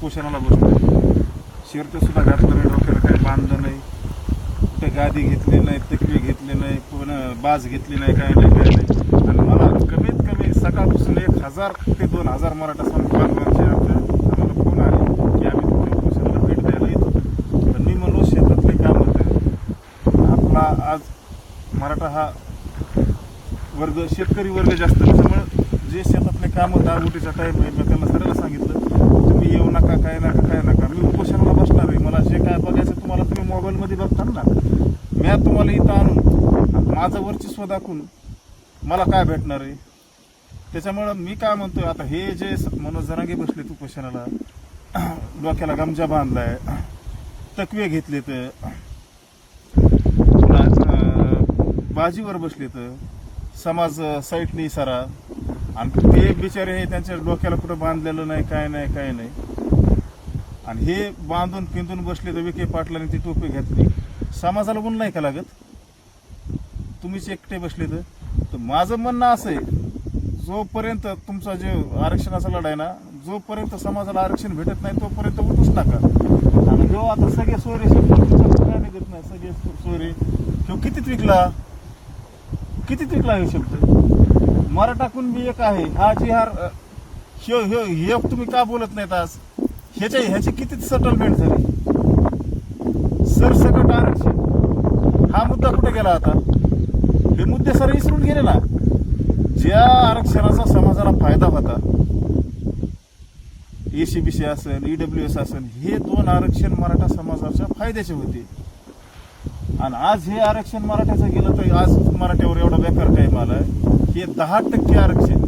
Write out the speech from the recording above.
उपोषणाला बसलो. शर्ट सुद्धा घातलं नाही, डोक्याला काही बांधलं नाही, कुठे गादी घेतली नाही, तकवी घेतली नाही, पुन्हा बाज घेतली नाही, काय नाही. आणि मला कमीत कमी सकाळपासून 1000 ते 2000 मराठा बांधवांचे आम्हाला फोन आले की आम्ही तुमच्या उपोषणाला भेट द्यायला येतो. पण मी म्हणलो शेतातले काम होतं. आपला आज मराठा हा वर्ग शेतकरी वर्ग जास्त, त्याच्यामुळे जे शेतातले काम होतं आगोटीचा टाईम आहे, मी त्यांना सरळ सांगितलं तुम्ही येऊ नका, काय नका, मी उपोषणाला बसणार आहे. मला जे काय बघायचं तुम्हाला तुम्ही मोबाईलमध्ये बघता ना, मी तुम्हाला इथं आणून माझं वर्चस्व दाखवून मला काय भेटणार आहे. त्याच्यामुळं मी काय म्हणतोय, आता हे जे मनोज जरांगे बसले उपोषणाला, डोक्याला गमजा बांधलाय, तकवे घेतले, तर बाजीवर बसले, तर समाज साईटनी सारा, आणि ते बिचारे त्यांच्या डोक्याला कुठं बांधलेलं नाही, काय नाही. आणि हे बांधून पिंधून बसले, तर विखे पाटलांनी ती टोपी घेतली. समाजाला गुण नाही का लागत? तुम्हीच एकटे बसले. तर माझं म्हणणं असं आहे, जोपर्यंत तुमचा जे आरक्षणाचा लढा आहे ना, जोपर्यंत समाजाला आरक्षण भेटत नाही तोपर्यंत उठूच नका. आणि जो आता सगळे सोयरे शब्द निघत नाही, सगळे सोयरे कितीत विकला हे शब्द. मराठा कुणबी एक आहे, हा जिहार हे तुम्ही का बोलत नाहीत आज? ह्याची किती सेटलमेंट झाली? सरसकट आरक्षण हा मुद्दा कुठे गेला? आता हे मुद्दे सर विसरून गेले ना. ज्या आरक्षणाचा समाजाला फायदा होता, एसीबीसी असेल, ईडब्ल्यूएस असेल, हे 2 आरक्षण मराठा समाजाच्या फायद्याचे होते. आणि आज हे आरक्षण मराठ्याचं गेलं, तर आज मराठ्यावर एवढा बेकार टाईम आलाय. हे 10% आरक्षण